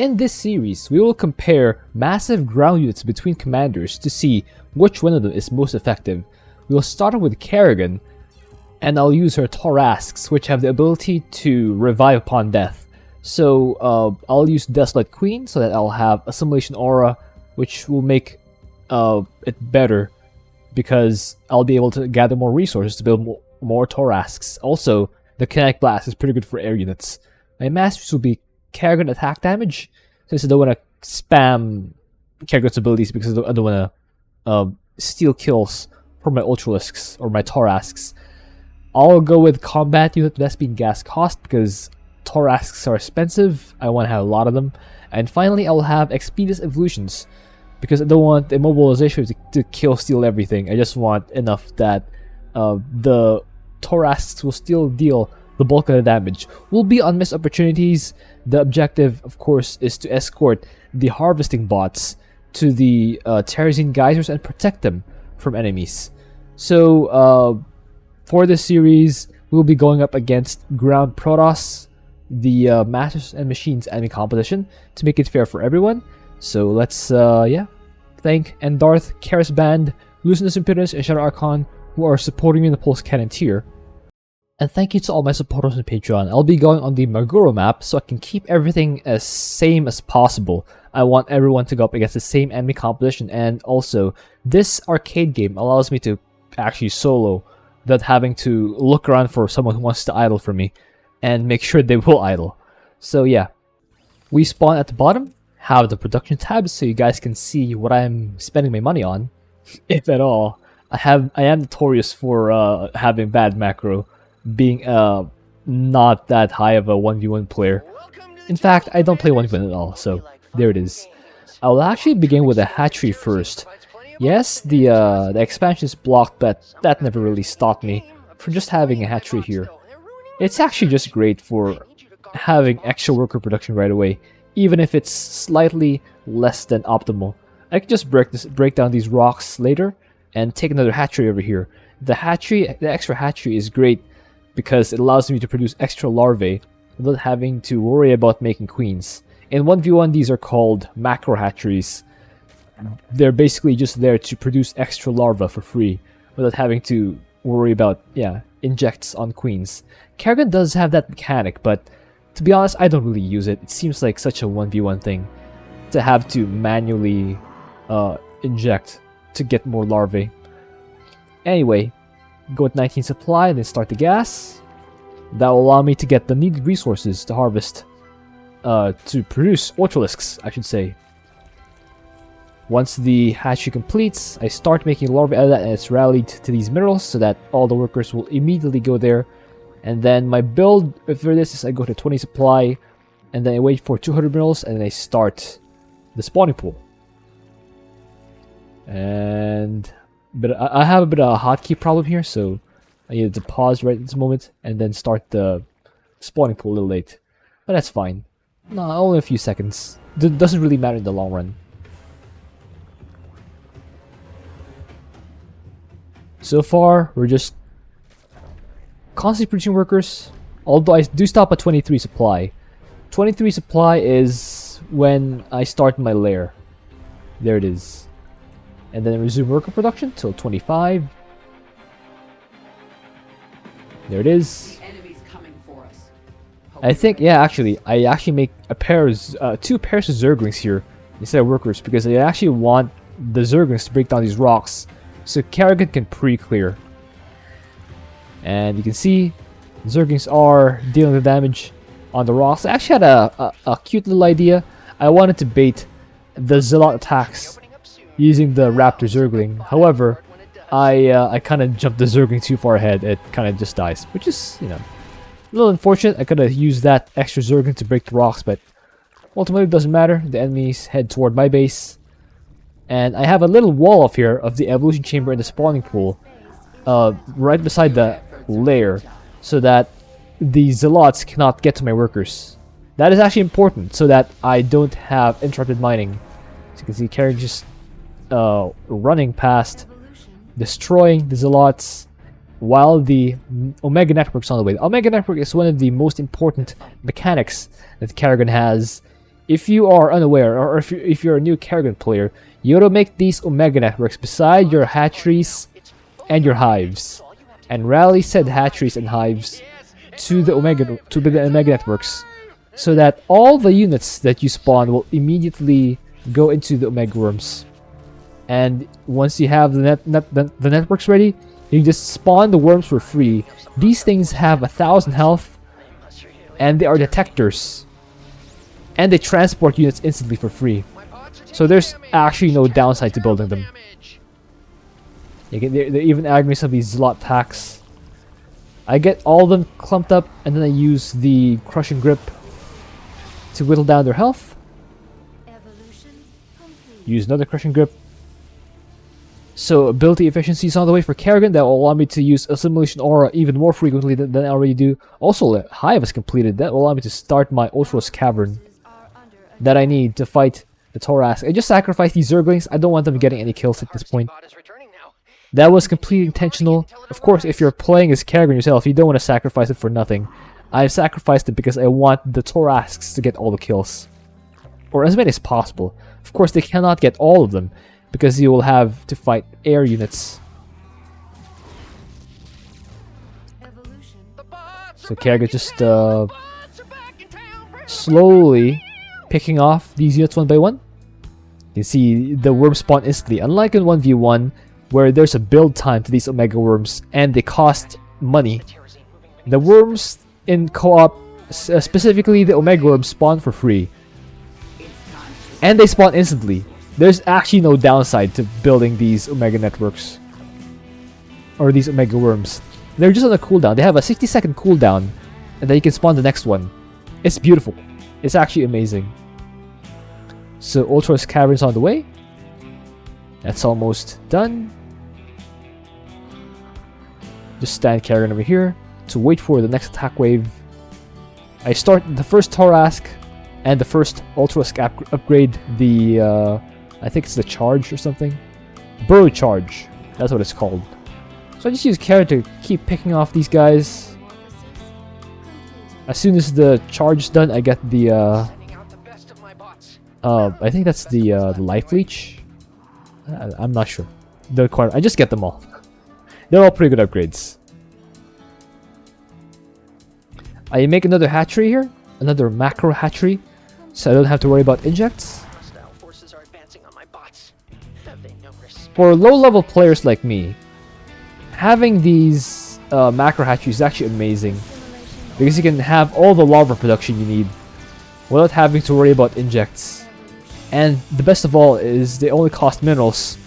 In this series, we will compare massive ground units between commanders to see which one of them is most effective. We will start with Kerrigan, and I'll use her Torrasques, which have the ability to revive upon death. So I'll use Desolate Queen so that I'll have Assimilation Aura, which will make it better because I'll be able to gather more resources to build more Torrasques. Also, the Kinetic Blast is pretty good for air units. My masterpiece will be Kerrigan attack damage, since I don't want to spam Kerrigan's abilities because I don't want to steal kills from my Ultralisks or my Torrasques. I'll go with combat unit best being gas cost because Torrasques are expensive. I want to have a lot of them. And finally, I'll have Expeditious Evolutions because I don't want immobilization to kill steal everything. I just want enough that the Torrasques will still deal the bulk of the damage. Will be on missed opportunities. The objective, of course, is to escort the harvesting bots to the Terrazine geysers and protect them from enemies. So for this series, we'll be going up against Ground Protoss, the Masters and Machines enemy composition, to make it fair for everyone. So let's thank Endarth, Karis Band, Lucinous Impudence, and Shadow Archon who are supporting me in the Pulse Cannon tier. And thank you to all my supporters on Patreon. I'll be going on the Maguro map so I can keep everything as same as possible. I want everyone to go up against the same enemy composition, and also this arcade game allows me to actually solo without having to look around for someone who wants to idle for me and make sure they will idle. So yeah, we spawn at the bottom, have the production tab so you guys can see what I'm spending my money on, if at all. I am notorious for having bad macro, being not that high of a 1v1 player. In fact, I don't play 1v1 at all, so there it is. I will actually begin with a hatchery first. Yes, the expansion is blocked, but that never really stopped me from just having a hatchery here. It's actually just great for having extra worker production right away, even if it's slightly less than optimal. I can just break down these rocks later and take another hatchery over here. The extra hatchery is great because it allows me to produce extra larvae without having to worry about making queens. In 1v1, these are called macro hatcheries. They're basically just there to produce extra larvae for free without having to worry about, injects on queens. Kerrigan does have that mechanic, but to be honest, I don't really use it. It seems like such a 1v1 thing to have to manually inject to get more larvae. Anyway, go with 19 supply, then start the gas. That will allow me to get the needed resources to harvest, to produce Ultralisks, I should say. Once the hatchery completes, I start making larvae out of that, and it's rallied to these minerals so that all the workers will immediately go there. And then my build for this is I go to 20 supply, and then I wait for 200 minerals, and then I start the spawning pool. But I have a bit of a hotkey problem here, so I needed to pause right at this moment and then start the spawning pool a little late. But that's fine. No, only a few seconds. Doesn't really matter in the long run. So far, we're just constantly producing workers, although I do stop at 23 supply. 23 supply is when I start my lair. There it is. And then resume worker production till 25. There it is. I think, I actually make a pair of, 2 pairs of Zerglings here instead of workers because I actually want the Zerglings to break down these rocks so Kerrigan can pre-clear. And you can see Zerglings are dealing the damage on the rocks. I actually had a cute little idea. I wanted to bait the Zealot attacks using the Raptor Zergling. However, I kind of jumped the Zergling too far ahead. It kind of just dies, which is, a little unfortunate. I could have used that extra Zergling to break the rocks, but ultimately it doesn't matter. The enemies head toward my base. And I have a little wall off here of the evolution chamber and the spawning pool right beside the lair so that the Zealots cannot get to my workers. That is actually important so that I don't have interrupted mining. As you can see, Kerrigan just running past, destroying the Zealots while the Omega Network's on the way. The Omega Network is one of the most important mechanics that Kerrigan has if you are unaware, or if you're a new Kerrigan player, you gotta make these Omega networks beside your hatcheries and your hives, and rally said hatcheries and hives to the Omega networks, so that all the units that you spawn will immediately go into the Omega worms. And once you have the networks ready, you can just spawn the worms for free. These things have 1,000 health, and they are detectors, and they transport units instantly for free. So there's actually no downside to building them. They're even adding me some of these slot packs. I get all of them clumped up, and then I use the crushing grip to whittle down their health. Use another crushing grip. So ability efficiency is on the way for Kerrigan. That will allow me to use Assimilation Aura even more frequently than I already do. Also, Hive is completed. That will allow me to start my Ultros Cavern that I need to fight the Torrasques. I just sacrificed these Zerglings. I don't want them getting any kills at this point. That was completely intentional. Of course, if you're playing as Kerrigan yourself, you don't want to sacrifice it for nothing. I've sacrificed it because I want the Torrasques to get all the kills. Or as many as possible. Of course, they cannot get all of them, because you will have to fight air units. So Kerrigan just slowly picking off these units one by one. You can see the worms spawn instantly, unlike in 1v1 where there's a build time to these Omega worms and they cost money. The worms in co-op, specifically the Omega worms, spawn for free. And they spawn instantly. There's actually no downside to building these Omega networks. Or these Omega worms. They're just on a cooldown. They have a 60-second cooldown. And then you can spawn the next one. It's beautiful. It's actually amazing. So Ultros Cavern's on the way. That's almost done. Just stand Kerrigan over here to wait for the next attack wave. I start the first Torrasque and the first Ultros upgrade, the I think it's the charge or something. Burrow charge. That's what it's called. So I just use Kerrigan to keep picking off these guys. As soon as the charge is done, I get the I think that's the life leech. I'm not sure. I just get them all. They're all pretty good upgrades. I make another hatchery here, another macro hatchery, so I don't have to worry about injects. For low-level players like me, having these macro hatcheries is actually amazing, because you can have all the larva production you need without having to worry about injects. And the best of all is they only cost minerals.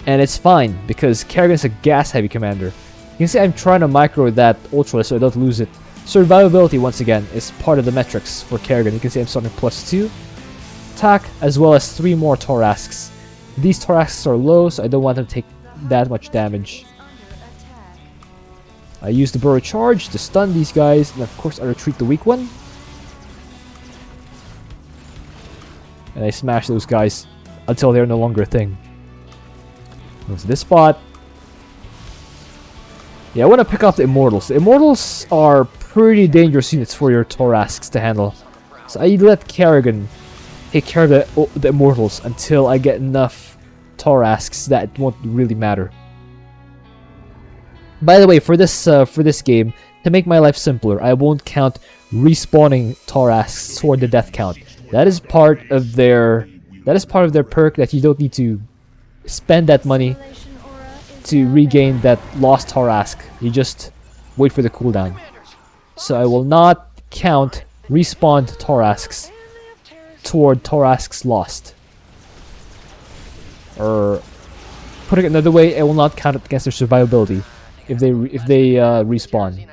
And it's fine, because Kerrigan is a gas-heavy commander. You can see I'm trying to micro that Ultra so I don't lose it. Survivability, once again, is part of the metrics for Kerrigan. You can see I'm starting +2 attack, as well as 3 more Torrasques. These Torrasques are low, so I don't want them to take that much damage. I use the burrow charge to stun these guys, and of course I retreat the weak one. And I smash those guys until they're no longer a thing. Go to this spot. Yeah, I want to pick off the Immortals. The Immortals are pretty dangerous units for your Torrasques to handle. So I let Kerrigan take care of the Immortals until I get enough Torrasques that it won't really matter. By the way, for this game, to make my life simpler, I won't count respawning Torrasques toward the death count. That is part of their perk that you don't need to spend that money to regain that lost Torrasque. You just wait for the cooldown. So I will not count respawned Torrasques toward Torrasques lost. Or putting it another way, I will not count it against their survivability if they respawn.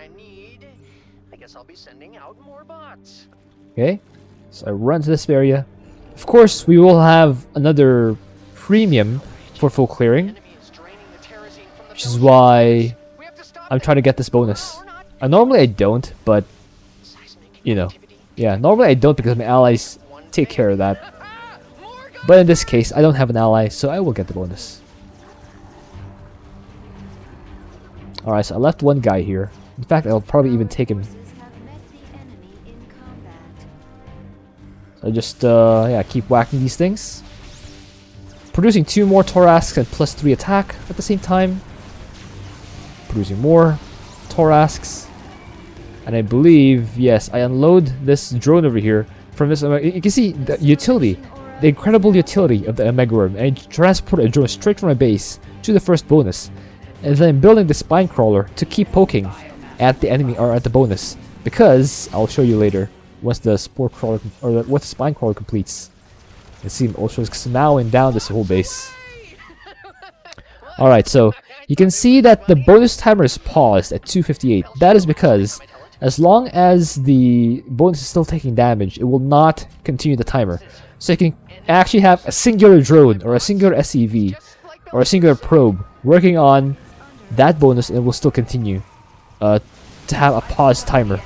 Okay, so I run to this area. Of course, we will have another premium for full clearing, which is why I'm trying to get this bonus. Normally I don't, but you know, yeah, normally I don't because my allies take care of that. But in this case, I don't have an ally, so I will get the bonus. Alright, so I left one guy here. In fact, I'll probably even take him. So just yeah, keep whacking these things. Producing 2 more Torrasques and +3 attack at the same time. Producing more Torrasques. And I believe, yes, I unload this drone over here from this. You can see the utility, the incredible utility of the Omega Worm. And I transport a drone straight from my base to the first bonus. And then I'm building the spine crawler to keep poking at the enemy or at the bonus. Because, I'll show you later, once the spore crawler, or once the spine crawler completes. You see Ultrasks mowing down this whole base. Alright, so you can see that the bonus timer is paused at 258. That is because as long as the bonus is still taking damage, it will not continue the timer. So you can actually have a singular drone or a singular SCV or a singular probe working on that bonus, and it will still continue to have a pause timer.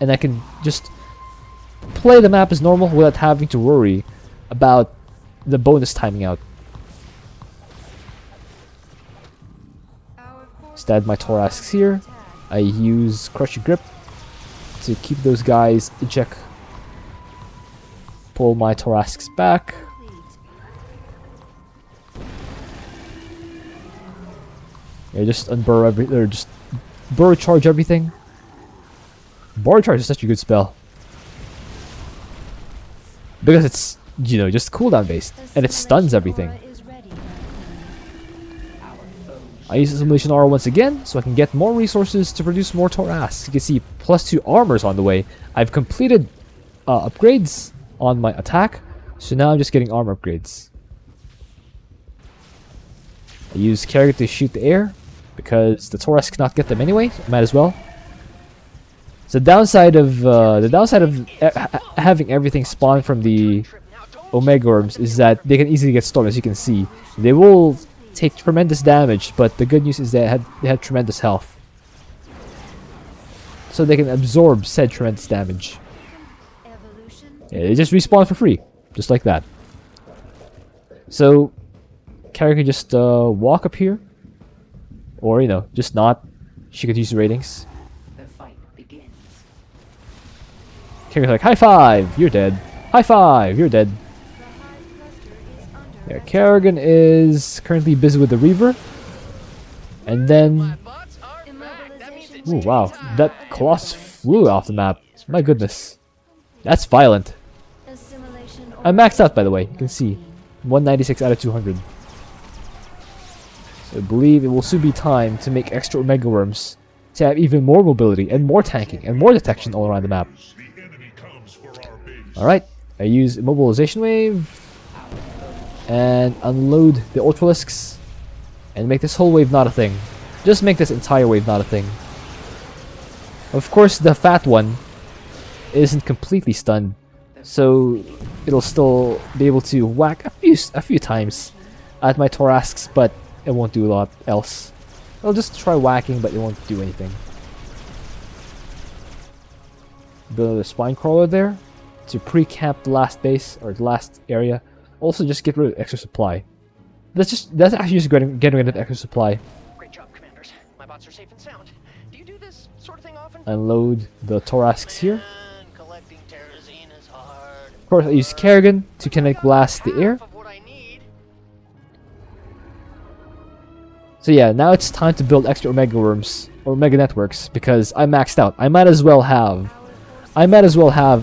And I can just play the map as normal without having to worry about the bonus timing out. Instead, my Torrasques here. I use Crush Grip to keep those guys in check. Pull my Torrasques back. Yeah, just unburrow or just burrow charge everything. Burrow charge is such a good spell. Because it's, you know, just cooldown based. And it stuns everything. I use the Simulation Aura once again, so I can get more resources to produce more Torrasques. You can see +2 armors on the way. I've completed upgrades on my attack, so now I'm just getting armor upgrades. I use Kerrigan to shoot the air, because the Torrasques cannot get them anyway, so might as well. So the downside of having everything spawn from the Omega Worms is that they can easily get stolen. As you can see, they will take tremendous damage, but the good news is they had tremendous health, so they can absorb said tremendous damage. Yeah, they just respawn for free, just like that. So Kerrigan can just walk up here, or you know, just not. She could use the ratings. Kerrigan's like, high five, you're dead. High five, you're dead. Yeah, Kerrigan is currently busy with the Reaver. And then... Ooh, wow. That Colossus flew off the map. My goodness. That's violent. I'm maxed out, by the way. You can see. 196 out of 200. So I believe it will soon be time to make extra Omega Worms to have even more mobility and more tanking and more detection all around the map. Alright. I use Immobilization Wave and unload the Ultralisks and make this whole wave not a thing. Just make this entire wave not a thing. Of course, the fat one isn't completely stunned, so it'll still be able to whack a few times at my Torrasques, but it won't do a lot else. I'll just try whacking, but it won't do anything. Build a spine crawler there to pre-camp the last base or the last area. Also, just get rid of extra supply. That's actually just getting rid of extra supply. Great job, commanders. My bots are safe and sound. Do you do this sort of thing often? Unload the Torrasques here. Collecting terrazine is hard. Of course, I use Kerrigan to kinetic blast the air. So yeah, now it's time to build extra Omega Worms or Omega Networks because I'm maxed out. I might as well have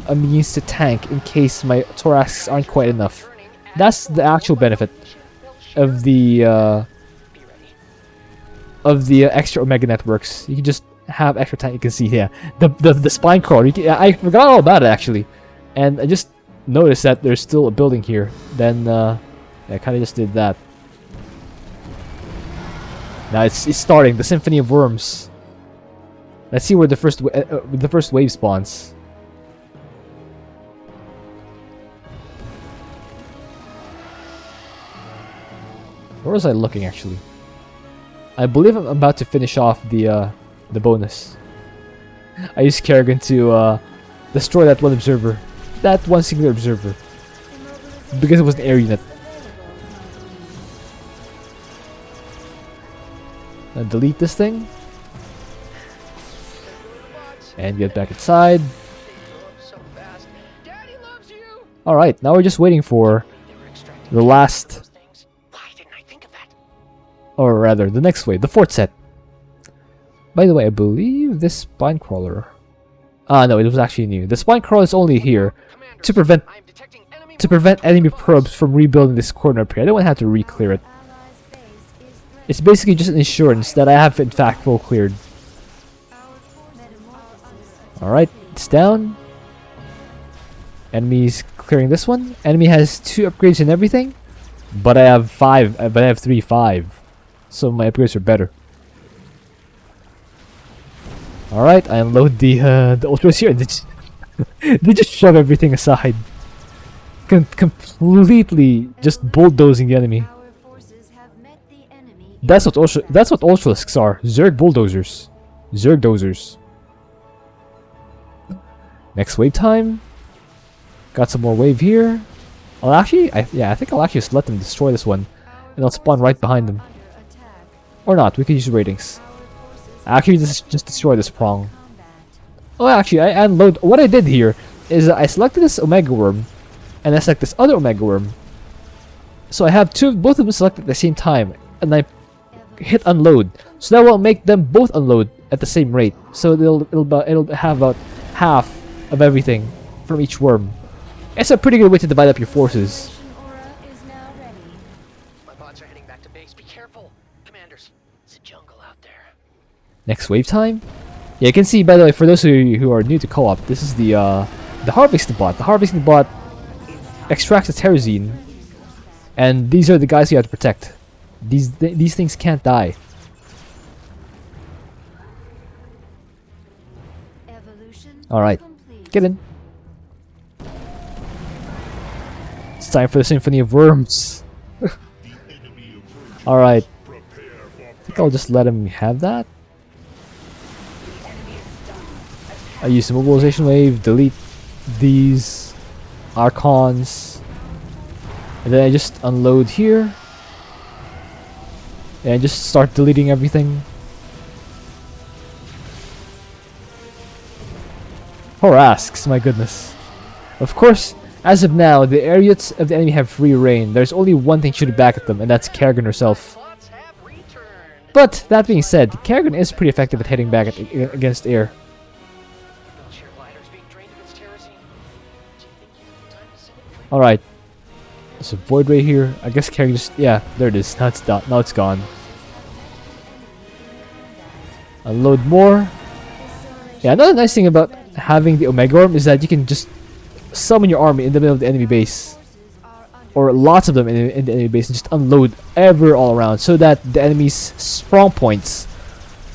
a means to tank in case my Torrasques aren't quite enough. That's the actual benefit of the extra Omega Networks. You can just have extra tank. You can see here the spine crawler. I forgot all about it actually, and I just noticed that there's still a building here. Then I kind of just did that. Now it's starting the Symphony of Worms. Let's see where the first wave spawns. Where was I looking actually? I believe I'm about to finish off the bonus. I used Kerrigan to destroy that one observer, that one singular observer, because it was an air unit. Now delete this thing and get back inside. Alright, now we're just waiting for They were extracting the last, those things. Why didn't I think of that? or rather, the next wave, the fourth set. By the way, I believe this spine crawler... Ah, no, it was actually new. The spine crawler is only here Commander, to prevent I am detecting enemy enemy probes from rebuilding this corner up here. I don't want to have to re-clear it. It's basically just an assurance that I have in fact full cleared. Alright, it's down. Enemy's clearing this one. Enemy has 2 upgrades and everything, but I have 5. So my upgrades are better. Alright, I unload the ultras here. They just shove everything aside. Completely just bulldozing the enemy. That's what Torrasques are. Zerg bulldozers. Zerg dozers. Next wave time. Got some more wave here. I think I'll actually just let them destroy this one, and I'll spawn right behind them. Or not. We can use ratings. Actually, just destroy this prong. Oh, actually, I unload. What I did here is I selected this Omega Worm, and I select this other Omega Worm. So I have both of them selected at the same time, and I hit unload. So that will make them both unload at the same rate. So it'll have about half of everything from each worm. It's a pretty good way to divide up your forces. My bots are heading back to base. Be careful, commanders. It's a jungle out there. Next wave time. Yeah, you can see, by the way, for those of you who are new to co-op, this is the harvesting bot. The harvesting bot extracts the terrazine, and these are the guys you have to protect. These things can't die. Alright, get in. It's time for the Symphony of Worms. Alright. I think I'll just let him have that. I use the mobilization wave, delete these Archons, and then I just unload here. And just start deleting everything. Torrasques, my goodness. Of course, as of now, the areas of the enemy have free reign. There's only one thing shooting back at them, and that's Kerrigan herself. Bots have returned. But, that being said, Kerrigan is pretty effective at hitting back against air. Sheer glider's being drained of its terrazine. Do you think you have time to send it? Alright. There's a void right here. I guess Kerrigan just... Yeah, there it is. Now it's done. Now it's gone. Unload more. Yeah, another nice thing about having the Omega Worm is that you can just summon your army in the middle of the enemy base. Or lots of them in the enemy base and just unload all around so that the enemy's strong points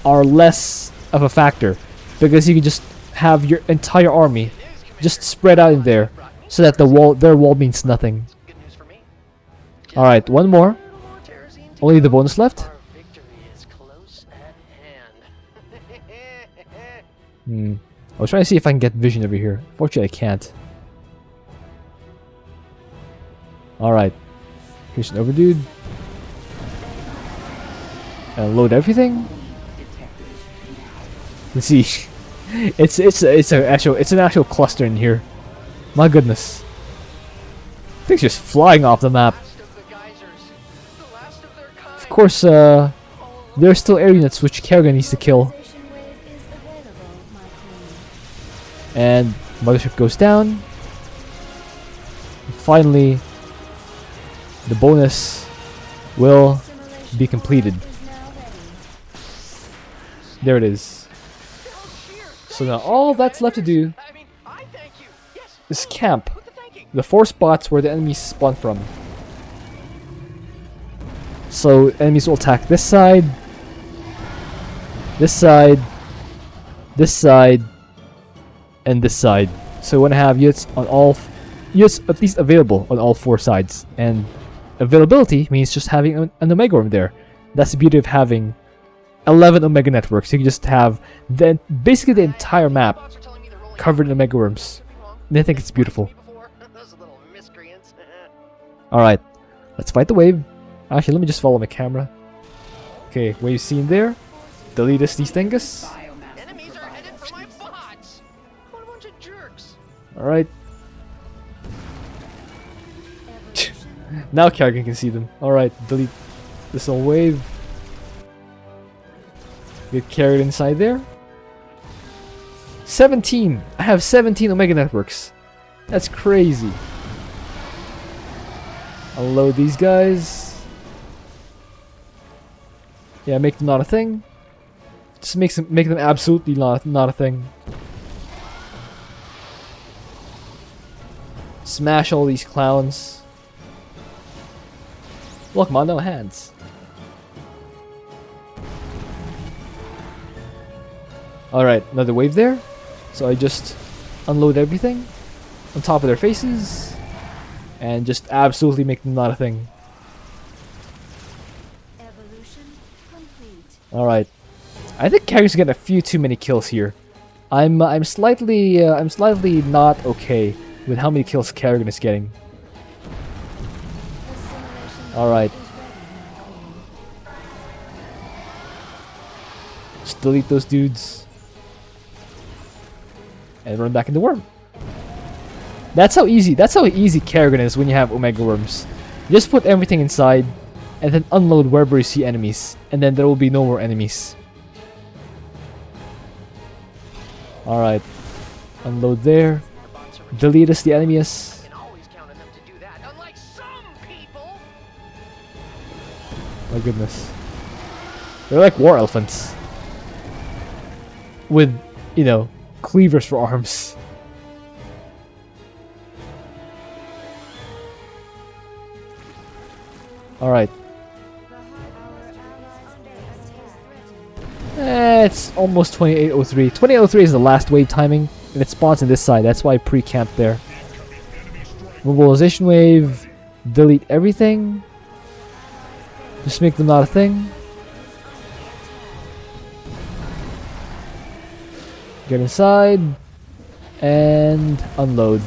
are less of a factor. Because you can just have your entire army just spread out in there so that their wall means nothing. Good news for me. Alright, one more. More terrazine to Only the bonus left. Our victory is close at hand. I was trying to see if I can get vision over here. Fortunately, I can't. Alright. Here's an overdude. And load everything. Let's see. It's an actual cluster in here. My goodness. Things just flying off the map. Last of the geysers. The last of their kind. Of course, there are still air units which Kerrigan needs to kill. And mothership goes down. Finally, the bonus will be completed. There it is. So now all that's left to do I mean, I thank you. Yes. is camp Put the thanking. the 4 spots where the enemies spawn from. So enemies will attack this side, this side, this side, and this side. So we want to have units on units at least available on all 4 sides. And availability means just having an Omega Worm there. That's the beauty of having 11 Omega networks. You can just have basically the entire map Bots are telling me they're rolling covered in Omega Worms. Could be wrong. And I think it's beautiful. Before. Those little miscreants. Alright, let's fight the wave. Actually, let me just follow my camera. Okay, wave seen there. Delete these thingus. Enemies are headed for my bots. What a bunch of jerks. Alright. Now Kerrigan can see them. Alright, delete this whole wave. Get carried inside there. 17! I have 17 Omega networks. That's crazy. Unload these guys. Yeah, make them not a thing. Just make them absolutely not a thing. Smash all these clowns. Look, man, no hands. Alright, another wave there. So I just unload everything on top of their faces and just absolutely make them not a thing. Alright. I think Kerrigan's getting a few too many kills here. I'm slightly not okay with how many kills Kerrigan is getting. Alright. Just delete those dudes. And run back into worm. That's how easy Kerrigan is when you have Omega worms. You just put everything inside and then unload wherever you see enemies, and then there will be no more enemies. Alright. Unload there. Delete us the enemies. My goodness. They're like war elephants. With, you know, cleavers for arms. Alright. It's almost 2803. 2803 is the last wave timing, and it spawns on this side. That's why I pre-camped there. Mobilization wave. Delete everything. Just make them not a thing. Get inside. And unload.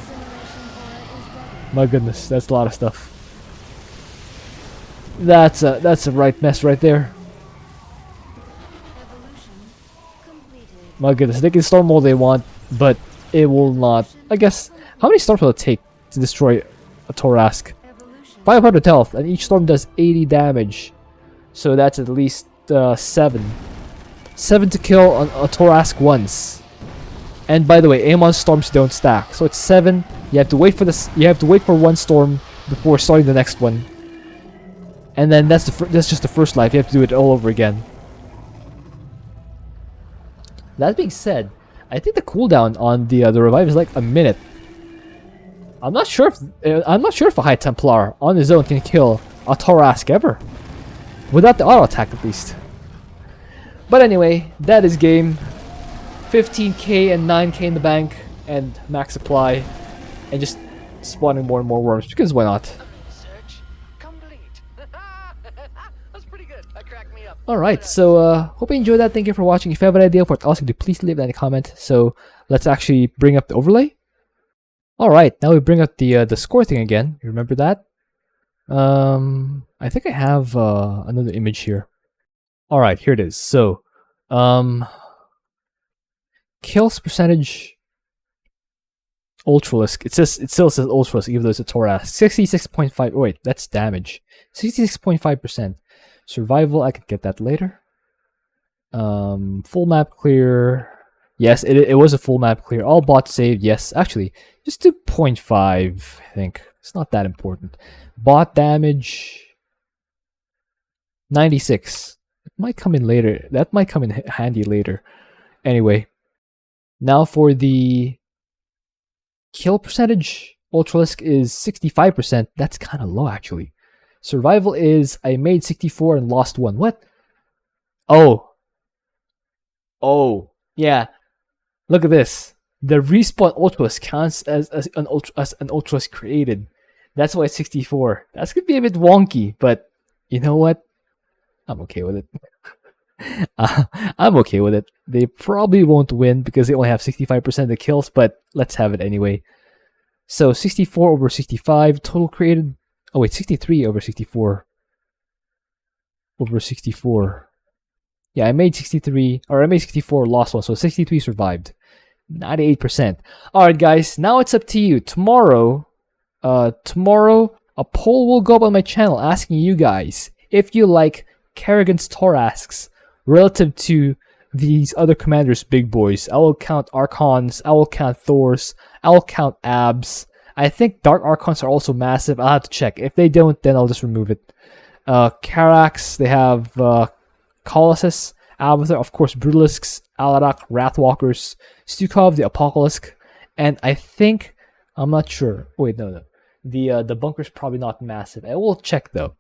My goodness, that's a lot of stuff. That's a right mess right there. My goodness, they can storm all they want, but it will not. I guess, how many storms will it take to destroy a Torrasque? 500 health, and each storm does 80 damage. So that's at least 7. 7 to kill a Torrasque once. And by the way, Amon storms don't stack, so it's 7. You have to wait for this. You have to wait for one storm before starting the next one. And then that's just the first life. You have to do it all over again. That being said, I think the cooldown on the revive is like a minute. I'm not sure if a High Templar on his own can kill a Torrasque ever, without the auto attack at least. But anyway, that is game. 15k and 9k in the bank and max supply, and just spawning more and more worms because why not? Alright, so hope you enjoyed that. Thank you for watching. If you have an idea for what else you do, please leave that in a comment. So let's actually bring up the overlay. Alright, now we bring up the score thing again. You remember that? I think I have another image here. Alright, here it is. So kills percentage Ultralisk. It still says Ultralisk even though it's a Torrasque. 66.5. Oh, wait, that's damage. 66.5%. Survival, I can get that later. Full map clear. Yes, it was a full map clear. All bots saved. Yes, actually, just do 0.5. I think it's not that important. Bot damage 96. It might come in later. That might come in handy later. Anyway, now for the kill percentage. Ultralisk is 65%. That's kind of low actually. Survival is I made 64 and lost 1. What? Oh, yeah. Look at this. The respawn Ultralisk counts as an Ultralisk created. That's why it's 64. That's gonna be a bit wonky, but you know what? I'm okay with it. I'm okay with it. They probably won't win because they only have 65% of the kills, but let's have it anyway. So 64 over 65 total created. Oh wait, 63 over 64. Over 64. Yeah, I made 63, or I made 64, lost 1, so 63 survived. 98%. Alright guys, now it's up to you. Tomorrow, I'll a poll will go up on my channel asking you guys if you like Kerrigan's Torrasques relative to these other commanders' big boys. I will count Archons, I will count Thors, I will count Abs. I think Dark Archons are also massive. I'll have to check. If they don't, then I'll just remove it. Carax, they have Colossus, Abathur, of course, Brutalisks, Alarak, Wrathwalkers, Stukov, the Apocalypse, and I think, I'm not sure. Wait, no. The bunker's probably not massive. I will check though.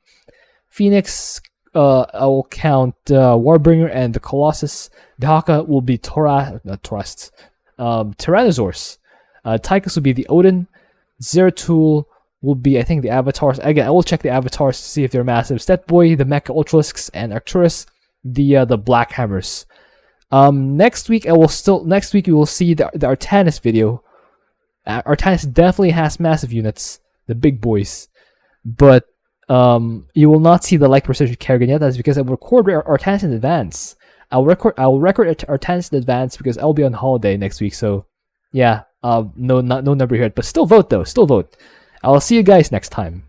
Phoenix, I will count Warbringer and the Colossus. Dahaka will be Tyrannosaurs. Tychus will be the Odin. Zeratul will be, I think, the Avatars. Again, I will check the Avatars to see if they're massive. Stetboy, the Mecha Ultralisks, and Arcturus, the Black Hammers. Next week we will see the Artanis video. Artanis definitely has massive units, the big boys, but you will not see the light precision Kerrigan yet. That's because I will record Artanis in advance. I will record Artanis in advance because I'll be on holiday next week. So yeah, no number here, but still vote though. Still vote. I'll see you guys next time.